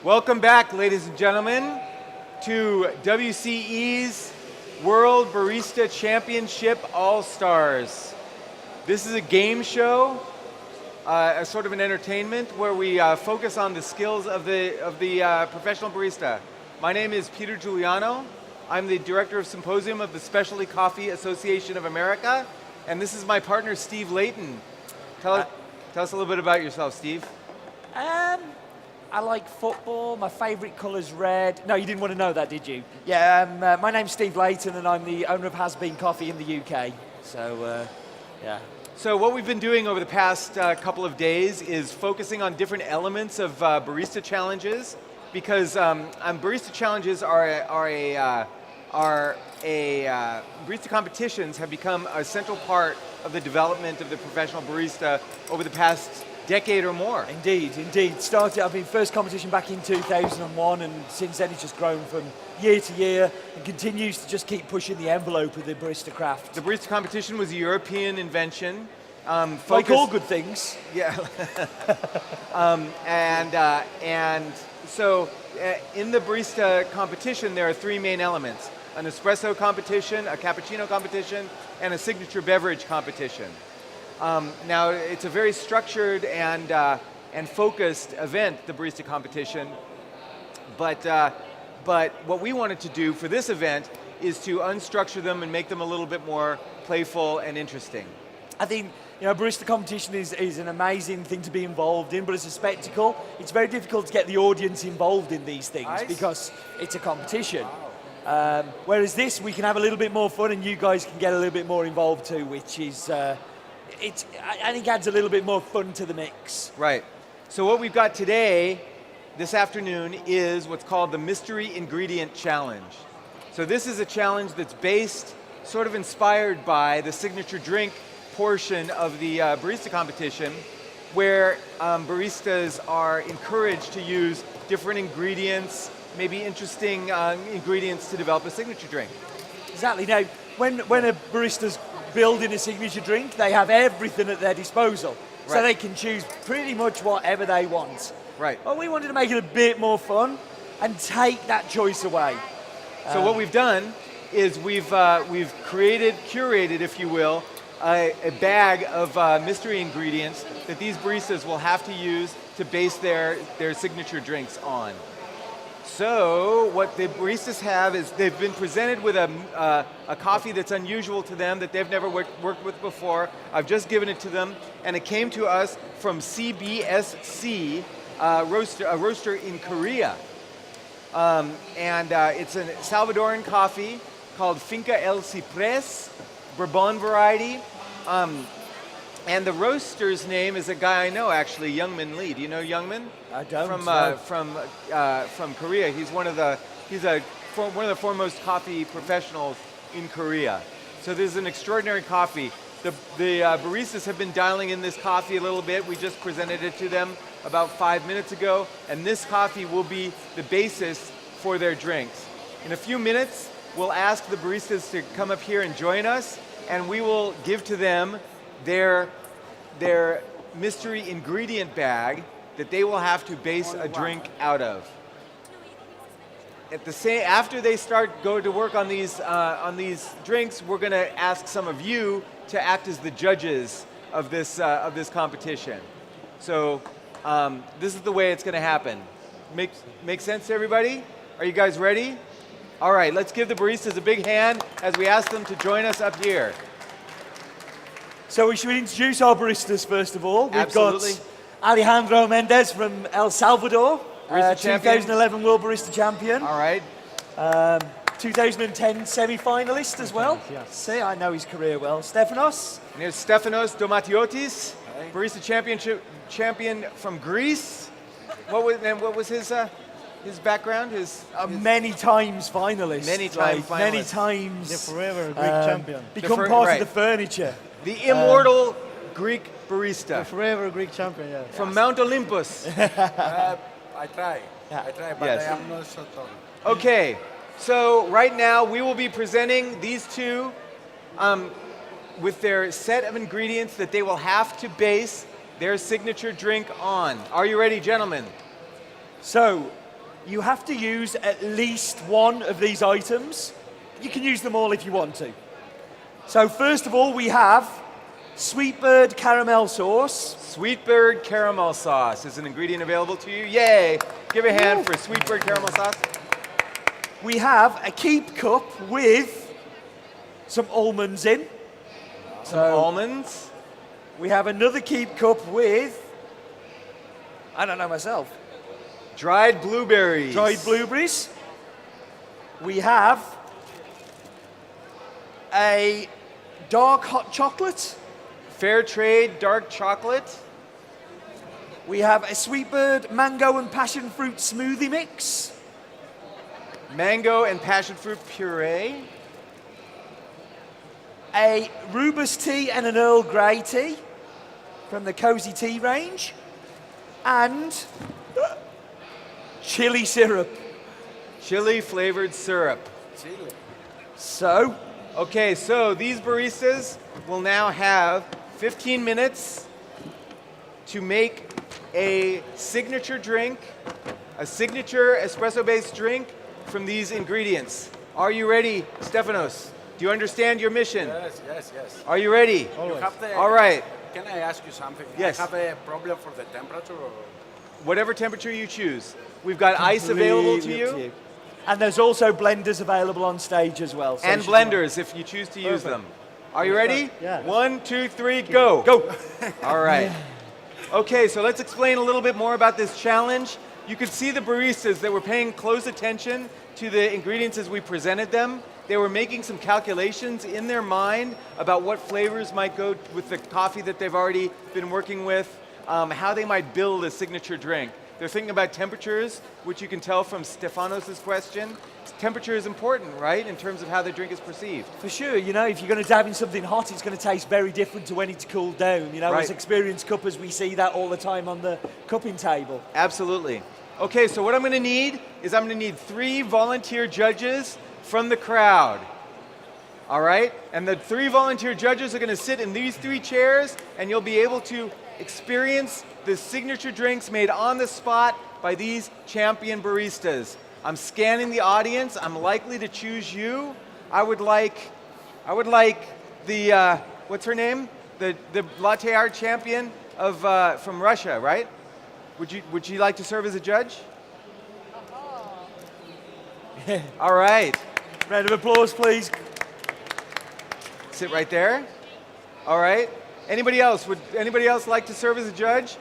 Welcome back, ladies and gentlemen, to WCE's World Barista Championship All-Stars. This is a game show, a sort of an entertainment where we focus on the skills of the professional barista. My name is Peter Giuliano. I'm the Director of Symposium of the Specialty Coffee Association of America, and this is my partner, Steve Layton. Tell us a little bit about yourself, Steve. I like football. My favorite colour's red. No, you didn't want to know that, did you? Yeah, my name's Steve Layton, and I'm the owner of Has Been Coffee in the UK. So, yeah. So what we've been doing over the past couple of days is focusing on different elements of barista challenges, because barista challenges barista competitions have become a central part of the development of the professional barista over the past decade or more. Indeed. First competition back in 2001, and since then it's just grown from year to year and continues to just keep pushing the envelope of the barista craft. The barista competition was a European invention. Like all good things. Yeah. So in the barista competition, there are three main elements: an espresso competition, a cappuccino competition, and a signature beverage competition. Now, it's a very structured and focused event, the barista competition, but what we wanted to do for this event is to unstructure them and make them a little bit more playful and interesting. I think barista competition is an amazing thing to be involved in, but as a spectacle, it's very difficult to get the audience involved in these things because it's a competition. Wow. Whereas this, we can have a little bit more fun, and you guys can get a little bit more involved too, which is, I think adds a little bit more fun to the mix. Right. So what we've got today, this afternoon, is what's called the Mystery Ingredient Challenge. So this is a challenge that's based, sort of inspired by the signature drink portion of the barista competition, where baristas are encouraged to use different ingredients, maybe interesting ingredients to develop a signature drink. Exactly. Now, when a barista's building a signature drink, they have everything at their disposal. Right. So they can choose pretty much whatever they want. Right. But we wanted to make it a bit more fun and take that choice away. So what we've done is we've curated, if you will, a bag of mystery ingredients that these baristas will have to use to base their signature drinks on. So what the baristas have is they've been presented with a coffee that's unusual to them, that they've never worked with before. I've just given it to them, and it came to us from CBSC, a roaster in Korea. It's a Salvadoran coffee called Finca El Ciprés, Bourbon variety. And the roaster's name is a guy I know, actually, Youngmin Lee. Do you know Youngmin? I don't. From Korea. He's one of the foremost coffee professionals in Korea. So this is an extraordinary coffee. The baristas have been dialing in this coffee a little bit. We just presented it to them about 5 minutes ago, and this coffee will be the basis for their drinks. In a few minutes, we'll ask the baristas to come up here and join us, and we will give to them their mystery ingredient bag that they will have to base a drink out of. After they go to work on these drinks, we're going to ask some of you to act as the judges of this competition. So this is the way it's going to happen. Make sense to everybody? Are you guys ready? All right, let's give the baristas a big hand as we ask them to join us up here. So we should introduce our baristas first of all. We've Absolutely. got Alejandro Mendez from El Salvador, Barista champion. 2011 World Barista Champion. All right. 2010 semi-finalist as well. Yes. See, I know his career well. Stefanos. And here's Stefanos Domatiotis, barista champion from Greece. What was his background? Many times finalist. Many time finalist. Many times. The forever Greek champion. Become part of the furniture. The immortal Greek barista. The forever Greek champion, yeah. From Mount Olympus. I try, but Yes. I am not so tall. Okay, so right now we will be presenting these two with their set of ingredients that they will have to base their signature drink on. Are you ready, gentlemen? So, You have to use at least one of these items. You can use them all if you want to. So first of all, we have Sweetbird caramel sauce. Sweetbird caramel sauce is an ingredient available to you. Yay! Give a hand for Sweetbird caramel sauce. We have a keep cup with some almonds in. Some almonds. We have another keep cup with, I don't know myself, Dried blueberries. dried blueberries. We have a dark hot chocolate. Fair trade dark chocolate. We have a Sweetbird mango and passion fruit smoothie mix. Mango and passion fruit puree. A Rubus tea and an Earl Grey tea from the Cozy Tea range. And chili syrup. Chili flavored syrup. Chile. So, Okay, so these baristas will now have 15 minutes to make a signature drink, a signature espresso-based drink from these ingredients. Are you ready, Stefanos? Do you understand your mission? Yes, yes, yes. Are you ready? You have the, All right. Can I ask you something? Yes. I have a problem for the temperature. Or? Whatever temperature you choose. We've got ice available to completely up you, And there's also blenders available on stage as well. so and you should- blenders if you choose to use them. Are you ready? Yeah. 1, 2, 3, go. Go. All right. Okay, so let's explain a little bit more about this challenge. You could see the baristas that were paying close attention to the ingredients as we presented them. They were making some calculations in their mind about what flavors might go with the coffee that they've already been working with, how they might build a signature drink. They're thinking about temperatures, which you can tell from Stefanos' question. Temperature is important, right, in terms of how the drink is perceived. For sure, you know, if you're going to dab in something hot, it's going to taste very different to when it's cooled down. You know, Right. as experienced cuppers, we see that all the time on the cupping table. Absolutely. Okay, so what I'm going to need is I'm going to need 3 volunteer judges from the crowd. All right? And the 3 volunteer judges are going to sit in these 3 chairs, and you'll be able to experience the signature drinks made on the spot by these champion baristas. I'm scanning the audience. I'm likely to choose you. I would like the what's her name? The latte art champion of from Russia, right? Would you like to serve as a judge? All right. Round of applause, please. Sit right there. All right. Anybody else? Would anybody else like to serve as a judge?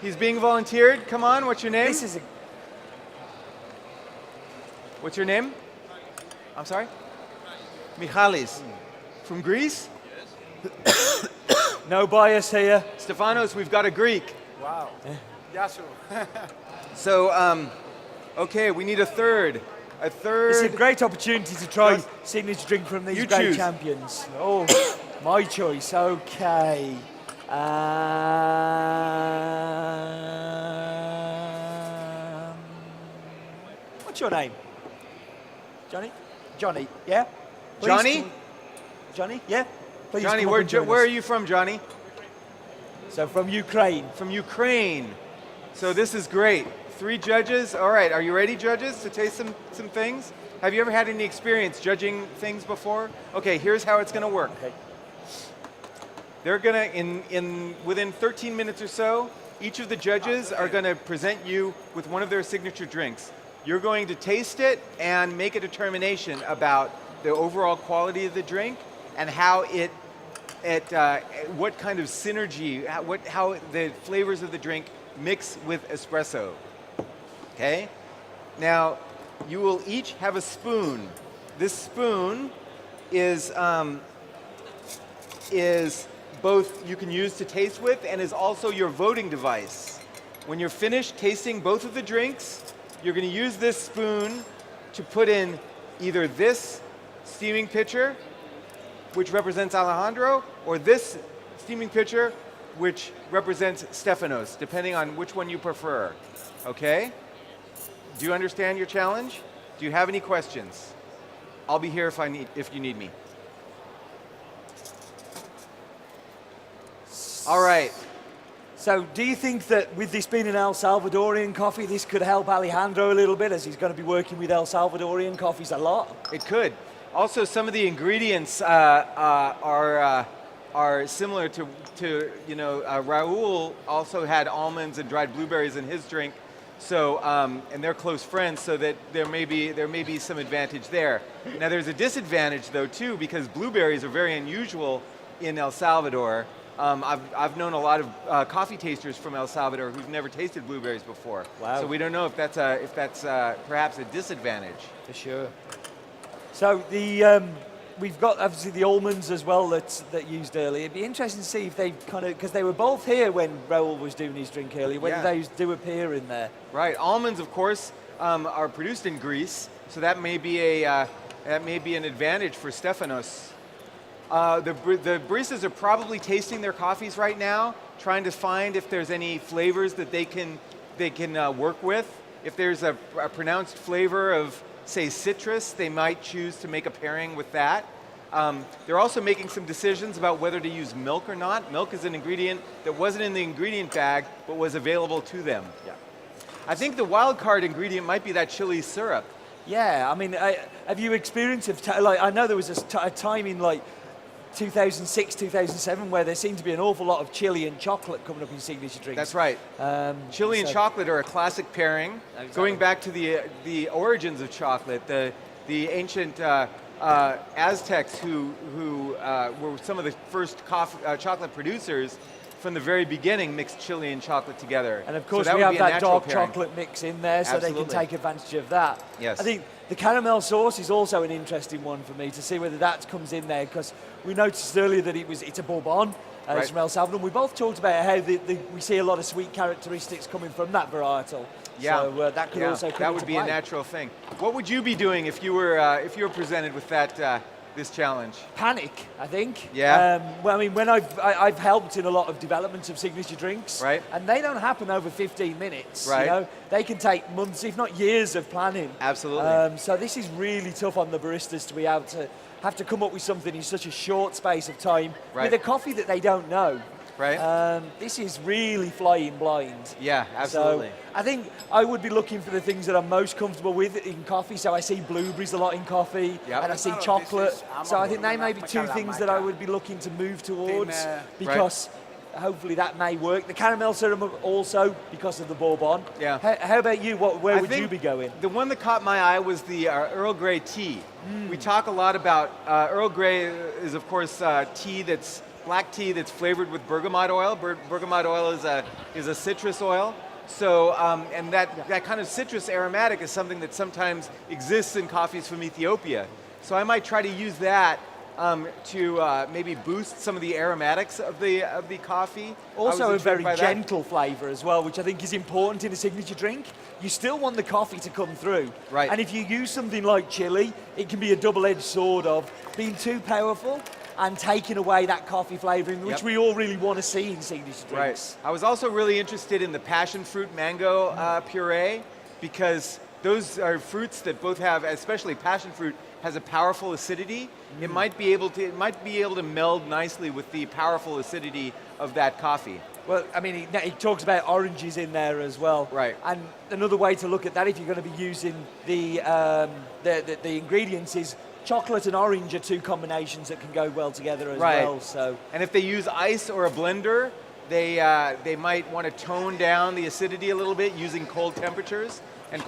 He's being volunteered. Come on. What's your name? This is a What's your name? I'm sorry? Michalis. From Greece? no bias here. Stefanos, we've got a Greek. Wow. Yasu. So, okay, we need a third. A third. It's a great opportunity to try Yes. signature drink from these You great choose. champions. Oh, my choice. Okay. What's your name? Johnny? Johnny, yeah? Please Johnny? come- Johnny, yeah? Please Johnny, come up where, and join where are us. you from, Johnny? So from Ukraine. From Ukraine. So this is great. 3 judges. All right, are you ready, judges, to taste some things? Have you ever had any experience judging things before? Okay, here's how it's going to work. Okay. They're going to, within 13 minutes or so, each of the judges are going to present you with one of their signature drinks. You're going to taste it and make a determination about the overall quality of the drink and how what kind of synergy, how the flavors of the drink mix with espresso. Okay? Now, you will each have a spoon. This spoon is both you can use to taste with and is also your voting device. When you're finished tasting both of the drinks, you're going to use this spoon to put in either this steaming pitcher, which represents Alejandro, or this steaming pitcher, which represents Stefanos, depending on which one you prefer. Okay? Do you understand your challenge? Do you have any questions? I'll be here if you need me. All right. So do you think that with this being an El Salvadorian coffee, this could help Alejandro a little bit, as he's going to be working with El Salvadorian coffees a lot? It could. Also, some of the ingredients are similar to Raul also had almonds and dried blueberries in his drink. So, and they're close friends, so that there may be some advantage there. Now, there's a disadvantage though too, because blueberries are very unusual in El Salvador. I've known a lot of coffee tasters from El Salvador who've never tasted blueberries before. Wow. So we don't know if that's perhaps a disadvantage. For sure. So we've got obviously the almonds as well that used earlier. It'd be interesting to see if they because they were both here when Raul was doing his drink earlier, whether those do appear in there. Right. Almonds, of course, are produced in Greece, so that may be an advantage for Stefanos. The baristas are probably tasting their coffees right now, trying to find if there's any flavors that they can work with. If there's a pronounced flavor of, say, citrus, they might choose to make a pairing with that. They're also making some decisions about whether to use milk or not. Milk is an ingredient that wasn't in the ingredient bag, but was available to them. Yeah. I think the wild card ingredient might be that chili syrup. Yeah, I mean, have you experienced I know there was a time in 2006, 2007 where there seemed to be an awful lot of chili and chocolate coming up in signature drinks. That's right. Chili and chocolate are a classic pairing. Exactly. Going back to the origins of chocolate, the ancient Aztecs who were some of the first chocolate producers from the very beginning mixed chili and chocolate together. And of course so we have that dark pairing. chocolate mix in there, so they can take advantage of that. Yes. I think the caramel sauce is also an interesting one for me to see whether that comes in there, because we noticed earlier that it's a Bourbon. It's from El Salvador. We both talked about how we see a lot of sweet characteristics coming from that varietal. Yeah. So that could also come that would into be play. a natural thing. What would you be doing if you were presented with this challenge? Panic, I think. Yeah. Well, I mean, when I've helped in a lot of developments of signature drinks, right, and they don't happen over 15 minutes. Right. You know, they can take months, if not years, of planning. Absolutely. So this is really tough on the baristas to be able to have to come up with something in such a short space of time with a coffee that they don't know. Right. This is really flying blind. Yeah, absolutely. So I think I would be looking for the things that I'm most comfortable with in coffee. So I see blueberries a lot in coffee, and I see chocolate. So I think they may be two things that I would be looking to move towards, because hopefully that may work. The caramel syrup also, because of the Bourbon. Yeah. How about you? Where would you be going? The one that caught my eye was the Earl Grey tea. We talk a lot about Earl Grey is, of course, black tea that's flavored with bergamot oil. Bergamot oil is a citrus oil. So, and that kind of citrus aromatic is something that sometimes exists in coffees from Ethiopia. So I might try to use that to maybe boost some of the aromatics of the coffee. Also a very gentle flavour as well, which I think is important in a signature drink. You still want the coffee to come through. Right. And if you use something like chili, it can be a double-edged sword of being too powerful and taking away that coffee flavouring, which we all really want to see in signature drinks. Right. I was also really interested in the passion fruit mango puree, because those are fruits that both have, especially passion fruit, has a powerful acidity. It might be able to meld nicely with the powerful acidity of that coffee. Well, I mean, he talks about oranges in there as well. Right. And another way to look at that, if you're going to be using the ingredients, is chocolate and orange are two combinations that can go well together as well. So. And if they use ice or a blender, they might want to tone down the acidity a little bit using cold temperatures. And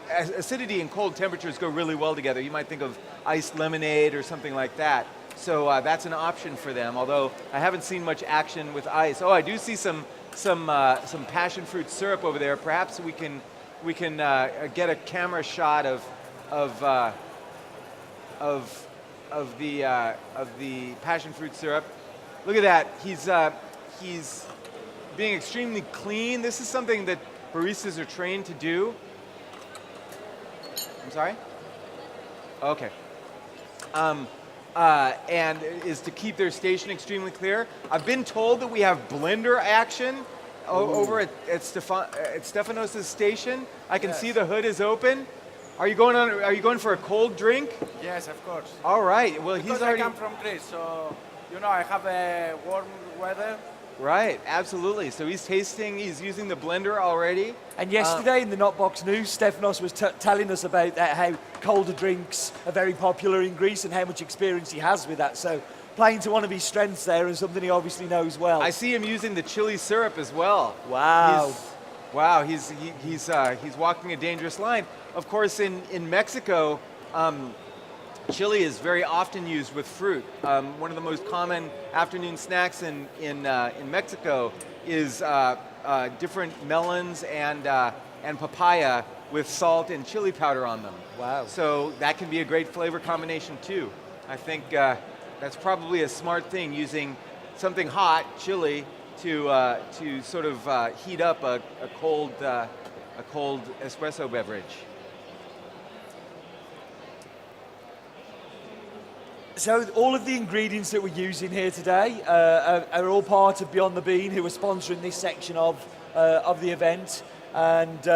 acidity and cold temperatures go really well together. You might think of iced lemonade or something like that. So that's an option for them, although I haven't seen much action with ice. Oh, I do see some passion fruit syrup over there. Perhaps we can get a camera shot of the passion fruit syrup. Look at that. He's being extremely clean. This is something that baristas are trained to do. I'm sorry? Okay. And is to keep their station extremely clear. I've been told that we have blender action over at Stefanos' station. I can see the hood is open. Are you going for a cold drink? Yes, of course. All right. Well, Because he's already. I come from Greece, so I have a warm weather. Right, absolutely. So he's tasting, he's using the blender already. And yesterday in the Notbox News, Stefanos was telling us about that, how colder drinks are very popular in Greece and how much experience he has with that. So playing to one of his strengths there and something he obviously knows well. I see him using the chili syrup as well. Wow. He's walking a dangerous line. Of course, in Mexico, chili is very often used with fruit. One of the most common afternoon snacks in Mexico is different melons and papaya with salt and chili powder on them. Wow. So that can be a great flavor combination too. I think that's probably a smart thing, using something hot, chili, to sort of heat up a cold espresso beverage. So all of the ingredients that we're using here today are all part of Beyond the Bean, who are sponsoring this section of the event. And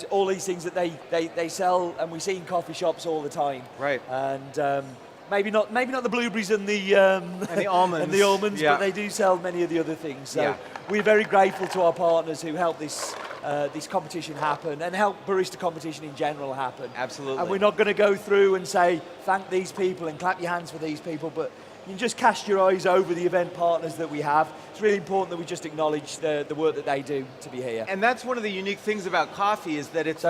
all these things that they sell, and we see in coffee shops all the time. Right. And maybe not the blueberries and the almonds, yeah. but they do sell many of the other things. So Yeah. we're very grateful to our partners who help this competition happen and help barista competition in general happen. Absolutely. And we're not going to go through and say thank these people and clap your hands for these people, but you can just cast your eyes over the event partners that we have. It's really important that we just acknowledge the work that they do to be here. And that's one of the unique things about coffee, is that it's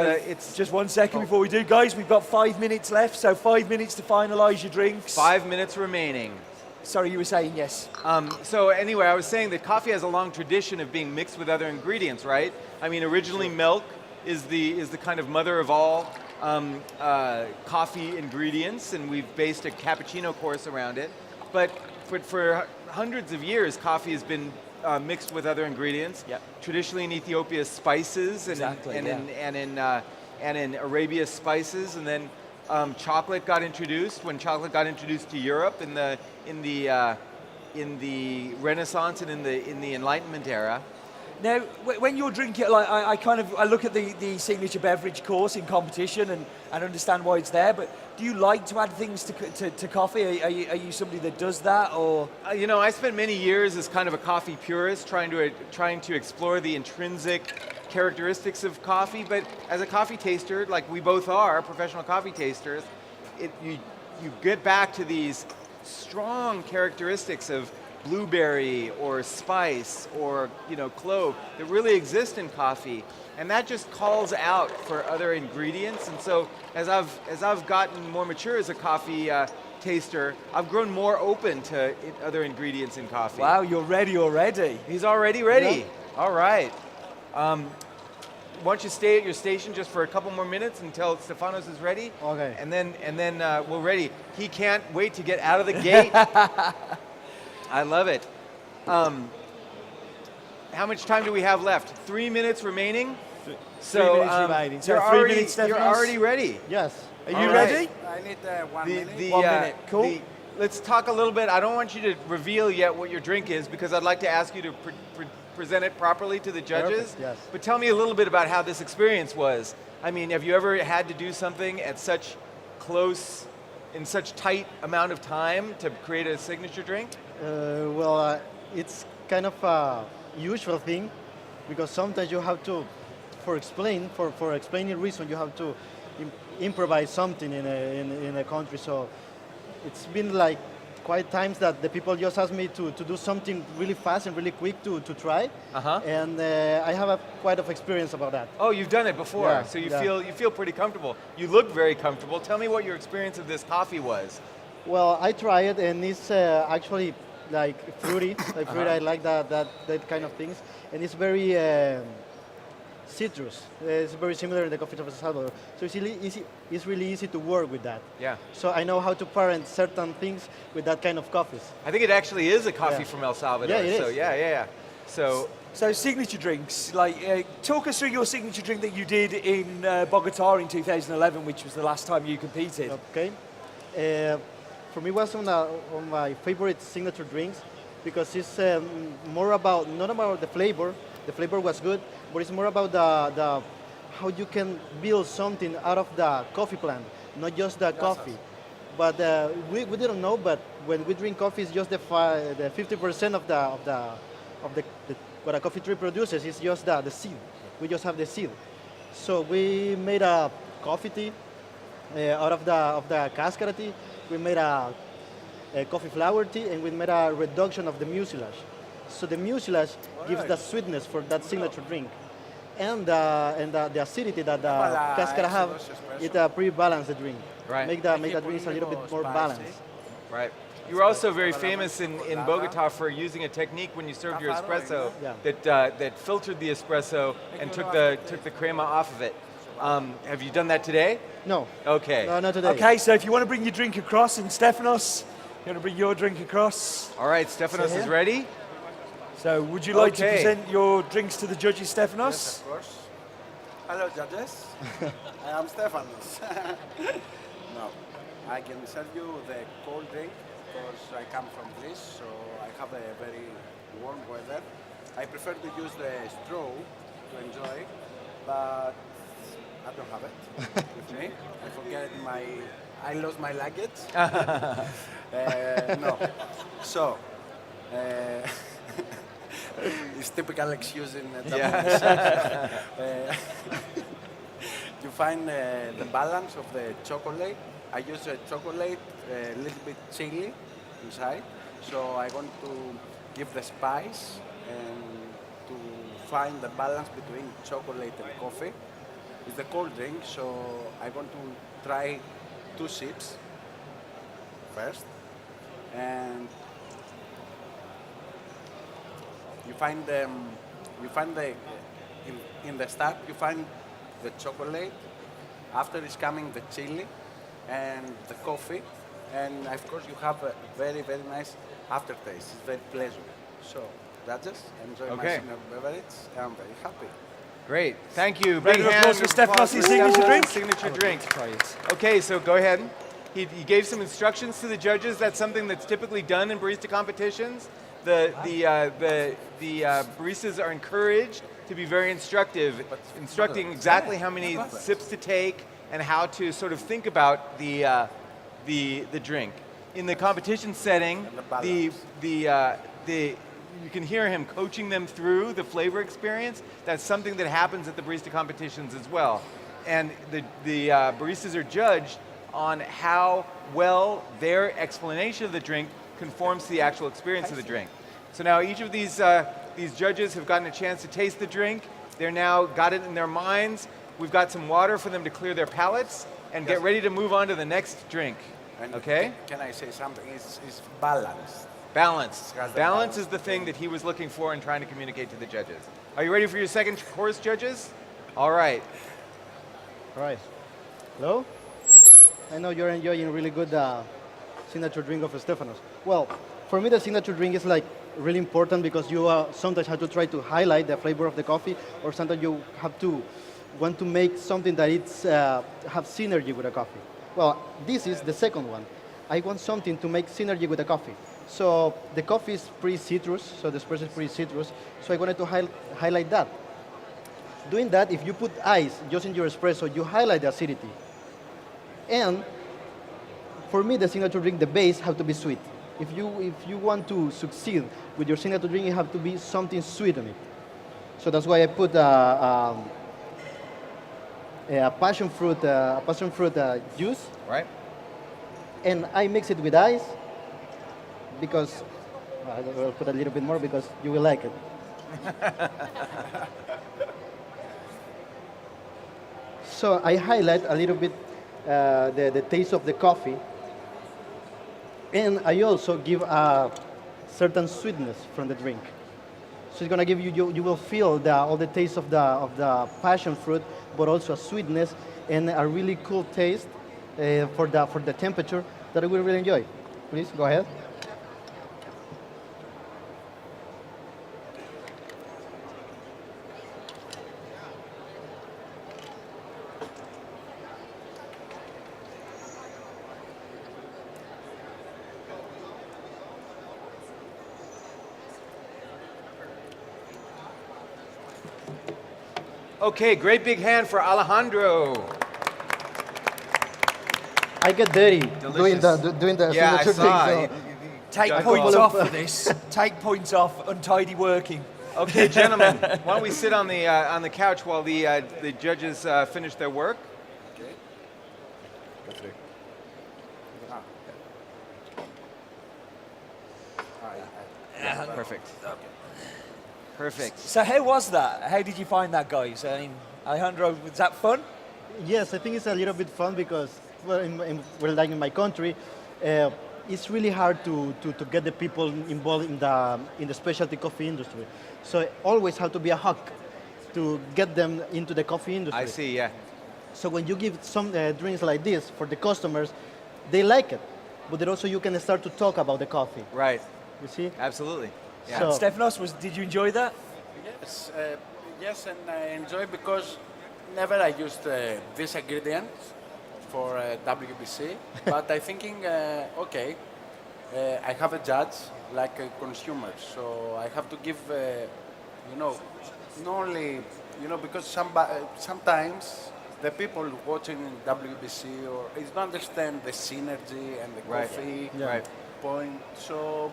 Just 1 second before we do, guys. We've got 5 minutes left, so 5 minutes to finalise your drinks. 5 minutes remaining. Sorry, you were saying yes. So anyway, I was saying that coffee has a long tradition of being mixed with other ingredients, right? I mean, originally milk is the kind of mother of all coffee ingredients, and we've based a cappuccino course around it. But for hundreds of years, coffee has been mixed with other ingredients. Yep. Traditionally in Ethiopia, spices, Exactly, and in Arabia, spices, and then chocolate got introduced. When chocolate got introduced to Europe in the Renaissance and in the Enlightenment era. Now, when you're drinking, like I look at the signature beverage course in competition and understand why it's there. But do you like to add things to coffee? Are you somebody that does that, or? I spent many years as kind of a coffee purist, trying to explore the intrinsic characteristics of coffee. But as a coffee taster, like we both are, professional coffee tasters, you get back to these strong characteristics of blueberry or spice or clove that really exist in coffee, and that just calls out for other ingredients. And so as I've gotten more mature as a coffee taster, I've grown more open to other ingredients in coffee. Wow, you're ready already. He's already ready. Yeah. All right. Why don't you stay at your station just for a couple more minutes until Stefanos is ready? Okay. And then we're ready. He can't wait to get out of the gate. I love it. How much time do we have left? 3 minutes remaining. So 3 minutes remaining. So you're 3 already, minutes, you're Stefanos? already ready. Yes. Are All you right. ready? I need 1 minute. 1 minute. Cool. Let's talk a little bit. I don't want you to reveal yet what your drink is, because I'd like to ask you to present it properly to the judges. Perfect, yes. But tell me a little bit about how this experience was. I mean, have you ever had to do something at such in such tight amount of time to create a signature drink? It's kind of a usual thing, because sometimes you have to, for explaining reason, you have to improvise something in a country. So it's been like quite times that the people just ask me to do something really fast and really quick to try. And I have quite of experience about that. Oh, you've done it before, Yeah, so you yeah. feel pretty comfortable. You look very comfortable. Tell me what your experience of this coffee was. Well, I tried it, and it's actually like fruity. I like that kind of things, and it's very citrus. It's very similar in the coffee of El Salvador. So it's really easy. It's really easy to work with that. Yeah. So I know how to parent certain things with that kind of coffees. I think it actually is a coffee Yeah. from El Salvador. Yeah, it so is. yeah. So signature drinks, talk us through your signature drink that you did in Bogota in 2011, which was the last time you competed. Okay. For me, it was on my favorite signature drinks, because it's more about, not about the flavor. The flavor was good, but it's more about the how you can build something out of the coffee plant, not just the coffee. But we didn't know, but when we drink coffee, it's just the 50% of of what a coffee tree produces is just the seed. We just have the seed. So we made a coffee tea out of the cascara tea. We made a coffee flower tea, and we made a reduction of the mucilage. So the mucilage gives the sweetness for that signature drink. And the acidity that the cascara have, it pretty balanced the drink. Right. Make the drinks a little bit more balanced. Right. You were also very famous in Bogota for using a technique when you served your espresso Yeah. that filtered the espresso and took the crema off of it. Have you done that today? No. Okay. No, not today. Okay, so if you want to bring your drink across, and Stefanos, you want to bring your drink across. All right, Stefanos So is here? ready. So would you like to Okay. present your drinks to the judges, Stefanos? Yes, of course. Hello, judges. I am Stefanos. No, I can serve you the cold drink because I come from Greece, so I have a very warm weather. I prefer to use the straw to enjoy, but I don't have it with me. I lost my luggage. No. So, it's typical excuse in WBC. You find the balance of the chocolate. I use chocolate, a little bit chili inside. So I want to give the spice and to find the balance between chocolate and coffee. It's a cold drink, so I want to try 2 sips first. And you find the in the start you find the chocolate. After is coming the chili and the coffee, and of course you have a very nice aftertaste. It's very pleasant. So judges, enjoy my Okay. signature beverage. I'm very happy. Great. Thank you. Round Big of hand applause for Stefanos' for signature Stefanos' drink. Signature drink. Try it. Okay, so go ahead. He gave some instructions to the judges. That's something that's typically done in barista competitions. The baristas are encouraged to be very instructive, instructing exactly how many sips to take and how to sort of think about the drink. In the competition setting, you can hear him coaching them through the flavor experience. That's something that happens at the barista competitions as well. And the baristas are judged on how well their explanation of the drink conforms to the actual experience of the drink. So now each of these judges have gotten a chance to taste the drink. They're now got it in their minds. We've got some water for them to clear their palates and get ready to move on to the next drink. And Okay? Can I say something? It's balanced. Balance. Got the Balance balance. is the thing that he was looking for and trying to communicate to the judges. Are you ready for your second course, judges? All right. All right. Hello? I know you're enjoying really good signature drink of Stefanos. Well, for me the signature drink is like really important because you sometimes have to try to highlight the flavor of the coffee, or sometimes you have to want to make something that it's have synergy with the coffee. Well, this is the second one. I want something to make synergy with the coffee. So the coffee is pretty citrus, so the espresso is pretty citrus, so I wanted to highlight that. Doing that, if you put ice just in your espresso, you highlight the acidity. And for me, the signature drink, the base have to be sweet. If you want to succeed with your signature drink, it have to be something sweet on it. So that's why I put a passion fruit juice, Right? and I mix it with ice because I will put a little bit more because you will like it. So I highlight a little bit the taste of the coffee, and I also give a certain sweetness from the drink. So it's gonna give you will feel all the taste of the passion fruit, but also a sweetness and a really cool taste for the temperature that I will really enjoy. Please go ahead. Okay, great big hand for Alejandro. I get dirty Delicious. doing the Yeah, I signature saw. drink. He Take Judge points call. off for this. Take points off. Untidy working. Okay, gentlemen, why don't we sit on the couch while the judges finish their work? Okay. Perfect. Perfect. So how was that? How did you find that, guys? I mean, Alejandro, was that fun? Yes, I think it's a little bit fun because, well, well, like in my country, it's really hard to get the people involved in the specialty coffee industry. So always have to be a hook to get them into the coffee industry. I see, yeah. So when you give some drinks like this for the customers, they like it. But then also you can start to talk about the coffee. Right. You see? Absolutely. Yeah. So- Stefanos, did you enjoy that? Yes, yes, and I enjoy because never I used this ingredient for WBC, but I thinking, okay, I have a judge like a consumer, so I have to give, you know, not only, you know, because sometimes the people watching WBC or is don't understand the synergy and the Right. coffee Right. point, so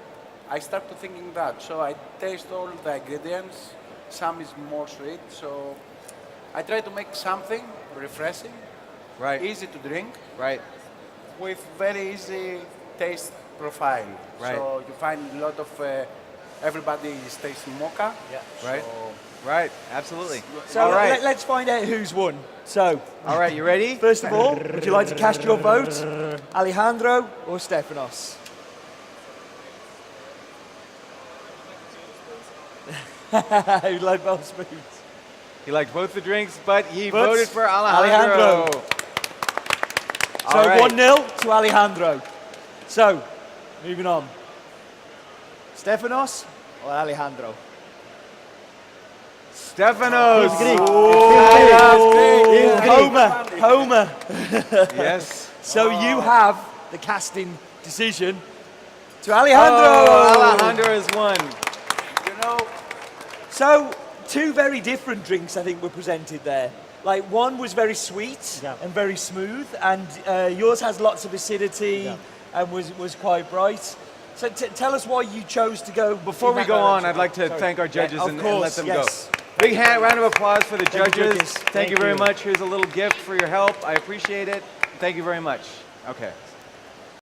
I start to thinking that. So I taste all the ingredients. Some is more sweet, so I try to make something refreshing, Right. easy to drink, Right. with very easy taste profile. Right. So you find a lot of everybody is tasting mocha. Yeah. Right. So Right. Absolutely. So All right. let's find out who's won. So, All right. You ready? first of all, would you like to cast your vote? Alejandro or Stefanos? You like both spoons. He liked both the drinks, but he But voted for Alejandro. Alejandro. So All right. 1-0 to Alejandro. So, moving on. Stefanos or Alejandro? Stefanos. Greek. Oh, Homer. Yes. So you have the casting decision to Alejandro. Oh, Alejandro has won. you know, So two very different drinks, I think, were presented there. Like one was very sweet Yeah. and very smooth, and yours has lots of acidity Yeah. and was quite bright. So tell us why you chose to go. Before in we that go on, direction. I'd like to Sorry. thank our judges Yeah, of and course, let them yes. go. Big round of applause for the Thank you, judges. judges. Thank you Thank very you. much. Here's a little gift for your help. I appreciate it. Thank you very much. Okay.